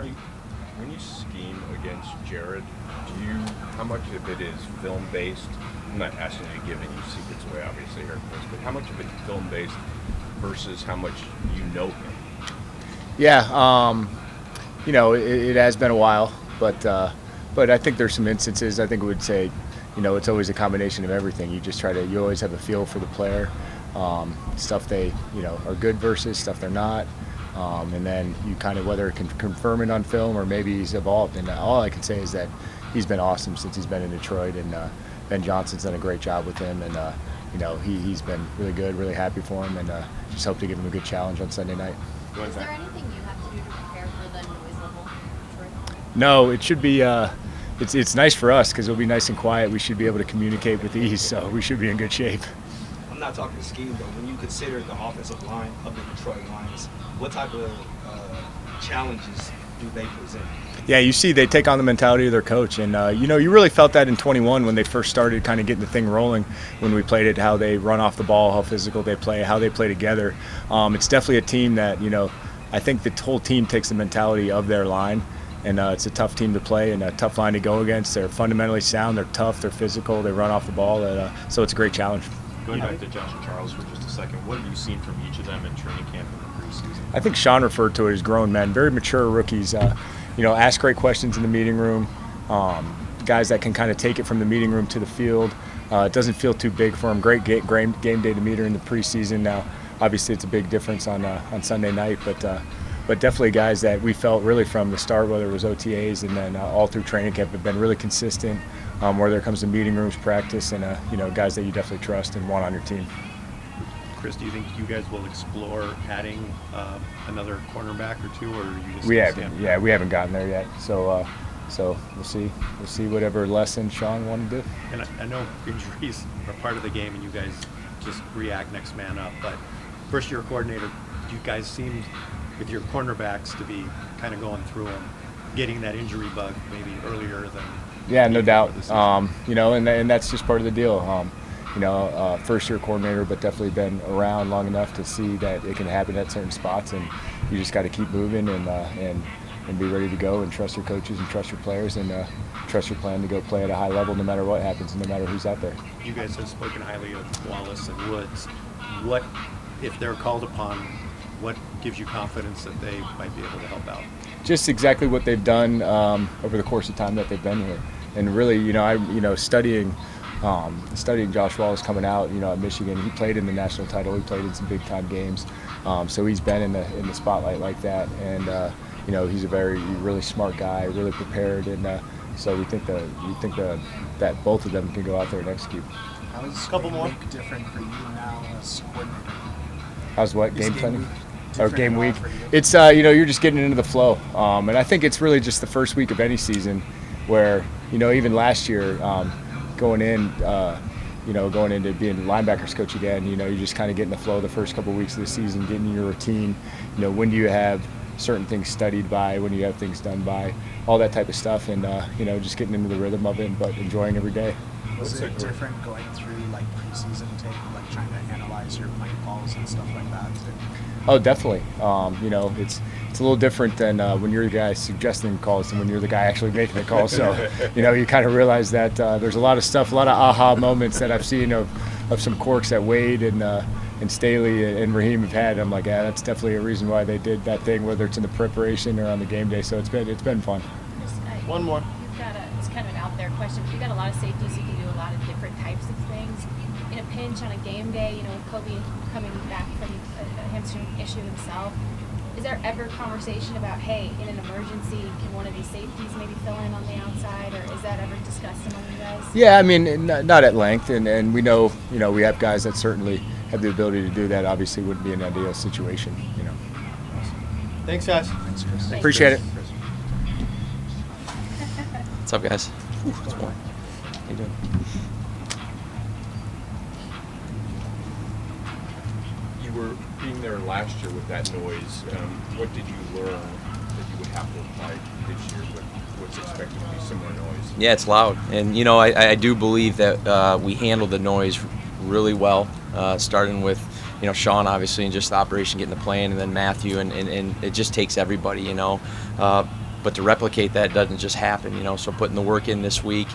When you scheme against Jared, how much of it is film based? I'm not asking you to give any secrets away, obviously, here, Chris, but how much of it is film based versus how much you know him? Yeah, it has been a while, but I think there's some instances. I think we would say, it's always a combination of everything. You always have a feel for the player, stuff they, are good versus stuff they're not. And then you kind of, whether it can confirm it on film or maybe he's evolved. And all I can say is that he's been awesome since he's been in Detroit, and Ben Johnson's done a great job with him. And, he's been really good, really happy for him, and just hope to give him a good challenge on Sunday night. Is there anything you have to do to prepare for the noise level in Detroit? No, it should be. It's nice for us because it'll be nice and quiet. We should be able to communicate with ease, so we should be in good shape. I'm not talking scheme, but when you consider the offensive line of the Detroit Lions, what type of challenges do they present? Yeah, you see they take on the mentality of their coach. And, you really felt that in 21 when they first started kind of getting the thing rolling, when we played it, how they run off the ball, how physical they play, how they play together. It's definitely a team that, I think the whole team takes the mentality of their line. And it's a tough team to play and a tough line to go against. They're fundamentally sound, they're tough, they're physical, they run off the ball. So it's a great challenge. Going back to Josh and Charles for just a second, what have you seen from each of them in training camp and the preseason? I think Sean referred to it as grown men, very mature rookies. Ask great questions in the meeting room. Guys that can kind of take it from the meeting room to the field. It doesn't feel too big for them. Great game day to meet her in the preseason. Now, obviously, it's a big difference on Sunday night, but definitely guys that we felt really from the start, whether it was OTAs and then all through training camp, have been really consistent. Whether it comes to meeting rooms, practice, and guys that you definitely trust and want on your team. Chris, do you think you guys will explore adding another cornerback or two, or are you just we haven't gotten there yet. So we'll see. We'll see whatever lesson Sean wanted to do. And I know injuries are part of the game, and you guys just react next man up. But first-year coordinator, you guys seemed with your cornerbacks to be kind of going through them, getting that injury bug maybe earlier than. Yeah, no doubt. And that's just part of the deal. First-year coordinator, but definitely been around long enough to see that it can happen at certain spots, and you just got to keep moving and be ready to go and trust your coaches and trust your players and trust your plan to go play at a high level no matter what happens and no matter who's out there. You guys have spoken highly of Wallace and Woods. What, if they're called upon, what gives you confidence that they might be able to help out? Just exactly what they've done over the course of time that they've been here. And really, studying Josh Wallace coming out, at Michigan, he played in the national title, he played in some big-time games. So he's been in the spotlight like that. And, he's a really smart guy, really prepared. And so we think that both of them can go out there and execute. How is a week different for you now as coordinator? How's what? Game planning? Or game week? It's, you're just getting into the flow. And I think it's really just the first week of any season where, even last year, going into being linebackers coach again, you just kind of get in the flow the first couple of weeks of the season, getting in your routine. When do you have certain things studied by, when do you have things done by, all that type of stuff, and, just getting into the rhythm of it, but enjoying every day. Was it different going through like preseason tape, like trying to analyze your play calls and stuff like that? Oh, definitely. It's a little different than when you're the guy suggesting calls and when you're the guy actually making the call. So, you kind of realize that there's a lot of stuff, a lot of aha moments that I've seen of some quirks that Wade and Staley and Raheem have had. I'm like, yeah, that's definitely a reason why they did that thing, whether it's in the preparation or on the game day. So it's been fun. One more. It's kind of an out there question, but you've got a lot of safeties who can do a lot of different types of things. In a pinch on a game day, with Kobe coming back from a hamstring issue himself, is there ever conversation about, hey, in an emergency, can one of these safeties maybe fill in on the outside, or is that ever discussed among you guys? Yeah, I mean, not at length, and we know, we have guys that certainly have the ability to do that. Obviously, wouldn't be an ideal situation, Thanks, guys. Thanks, Chris. Appreciate it. What's up, guys? How you doing? You were being there last year with that noise. What did you learn that you would have to apply this year with what's expected to be similar noise? Yeah, it's loud. And, I do believe that we handled the noise really well, starting with, Sean, obviously, and just the operation getting the plane, and then Matthew, and it just takes everybody, but to replicate that doesn't just happen, So putting the work in this week,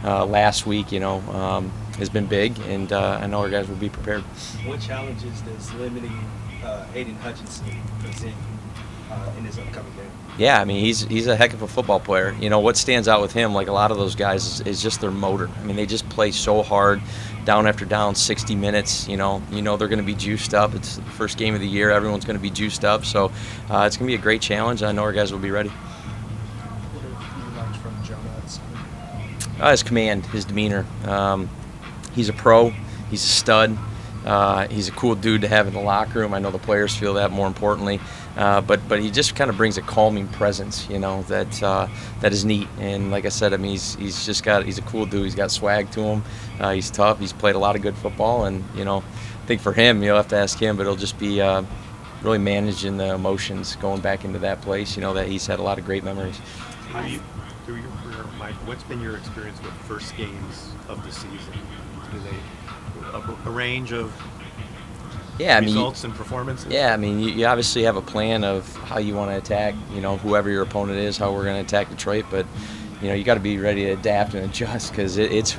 last week, has been big, and I know our guys will be prepared. What challenges does limiting Aiden Hutchinson present in this upcoming game? Yeah, I mean, he's a heck of a football player. What stands out with him, like a lot of those guys, is just their motor. I mean, they just play so hard, down after down, 60 minutes. They're going to be juiced up. It's the first game of the year. Everyone's going to be juiced up. So it's going to be a great challenge. I know our guys will be ready. What have you liked from Jonah at center? His command, his demeanor. He's a pro. He's a stud. He's a cool dude to have in the locker room. I know the players feel that, more importantly. But he just kind of brings a calming presence, that is neat. And like I said, I mean, he's a cool dude. He's got swag to him. He's tough. He's played a lot of good football, and I think for him, you'll have to ask him, but it'll just be really managing the emotions going back into that place. That he's had a lot of great memories. Through your career, Mike, what's been your experience with first games of the season? Do they a range of results and performances? Yeah, I mean, you obviously have a plan of how you want to attack, whoever your opponent is, how we're going to attack Detroit, but you got to be ready to adapt and adjust because it's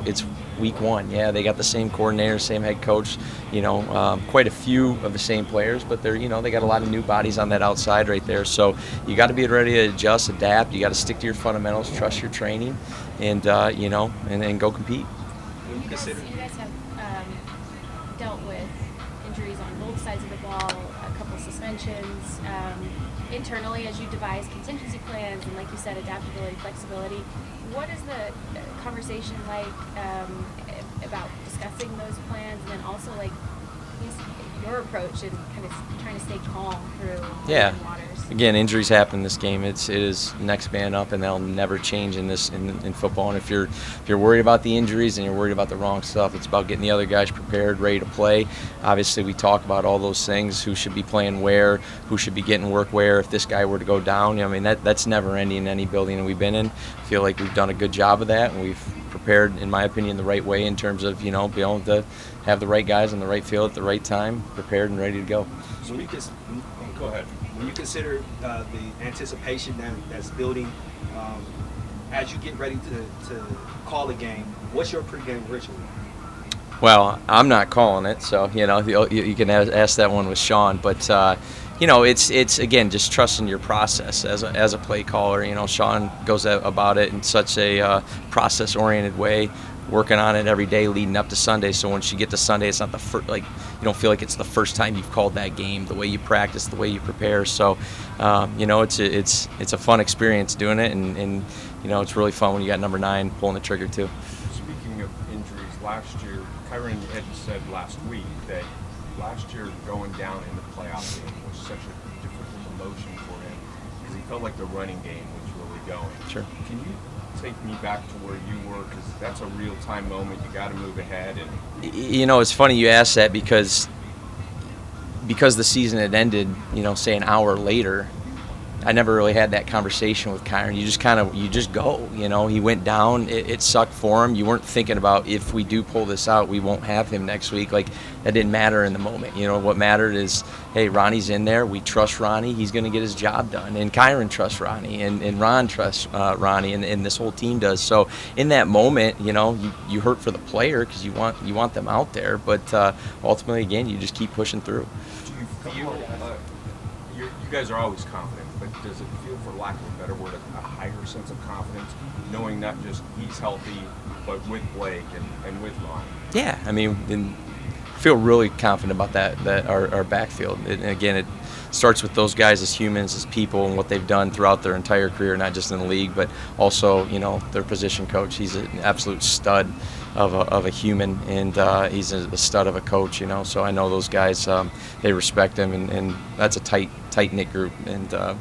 week one. Yeah, they got the same coordinator, same head coach, quite a few of the same players, but they're they got a lot of new bodies on that outside right there. So you got to be ready to adjust, adapt. You got to stick to your fundamentals, trust your training, and and go compete. You guys have dealt with injuries on both sides of the ball, a couple suspensions. Internally, as you devise contingency plans and, like you said, adaptability, flexibility, what is the conversation like about discussing those plans, and then also like your approach and kind of trying to stay calm through the waters? Again, injuries happen in this game. It is next man up, and they'll never change in football. And if you're worried about the injuries and you're worried about the wrong stuff, it's about getting the other guys prepared, ready to play. Obviously, we talk about all those things: who should be playing where, who should be getting work where. If this guy were to go down, I mean that's never ending in any building that we've been in. I feel like we've done a good job of that, and we've prepared, in my opinion, the right way in terms of being able to have the right guys on the right field at the right time, prepared and ready to go. So go ahead. When you consider the anticipation that's building as you get ready to call a game, what's your pregame ritual? Well, I'm not calling it, so you can ask that one with Sean. But it's again just trusting your process as a play caller. Sean goes about it in such a process-oriented way, working on it every day leading up to Sunday. So once you get to Sunday, it's not the first, you don't feel like it's the first time you've called that game. The way you practice, the way you prepare. So it's a fun experience doing it, and it's really fun when you got number 9 pulling the trigger too. Speaking of injuries, last year, Kyron had said last week that last year going down in the playoff game was such a difficult emotion for him because he felt like the running game was really going. Sure. Can you take me back to where you were, because that's a real-time moment. You got to move ahead. And it's funny you ask that because the season had ended, say an hour later. I never really had that conversation with Kyron. You just go. He went down. It sucked for him. You weren't thinking about, if we do pull this out, we won't have him next week. Like, that didn't matter in the moment. What mattered is, hey, Ronnie's in there. We trust Ronnie. He's going to get his job done. And Kyron trusts Ronnie, and Ron trusts Ronnie, and this whole team does. So in that moment, you hurt for the player because you want them out there. But ultimately, again, you just keep pushing through. Do you feel you guys are always confident, but does it feel, for lack of a better word, a higher sense of confidence, knowing not just he's healthy, but with Blake and with Ron? Yeah, I mean, feel really confident about that our backfield. And again, it starts with those guys as humans, as people, and what they've done throughout their entire career, not just in the league, but also their position coach. He's an absolute stud of a human, and he's a stud of a coach. So I know those guys, they respect him, and that's a tight-knit group, and a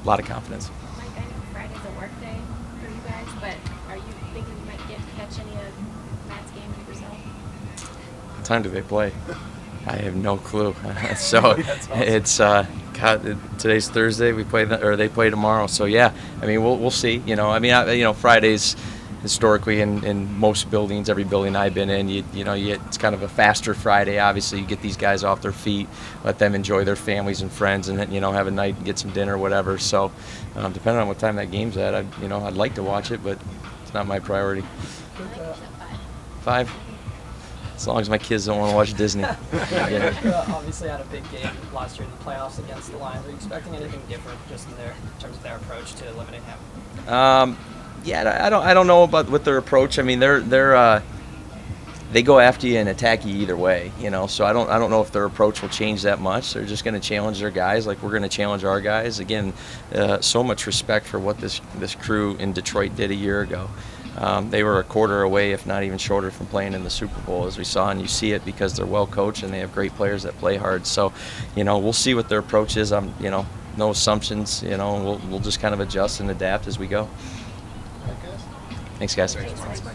lot of confidence. Mike, I know Friday's a work day for you guys, but are you thinking you might get to catch any of Matt's games yourself? What time do they play? I have no clue. So it's today's Thursday. They play tomorrow. So yeah, I mean we'll see. Fridays. historically in most buildings, every building I've been in, it's kind of a faster Friday. Obviously, you get these guys off their feet, let them enjoy their families and friends, and have a night and get some dinner or whatever. So, depending on what time that game's at, I'd like to watch it, but it's not my priority. 5. As long as my kids don't want to watch Disney. Yeah. Obviously had a big game last year in the playoffs against the Lions. Are you expecting anything different just in terms of their approach to limiting him? I don't know about with their approach. I mean, they go after you and attack you either way, So I don't know if their approach will change that much. They're just going to challenge their guys like we're going to challenge our guys. Again, so much respect for what this crew in Detroit did a year ago. They were a quarter away, if not even shorter, from playing in the Super Bowl, as we saw, and you see it because they're well coached and they have great players that play hard. So, we'll see what their approach is. No assumptions. We'll just kind of adjust and adapt as we go. Thanks, guys. Thanks, Mike.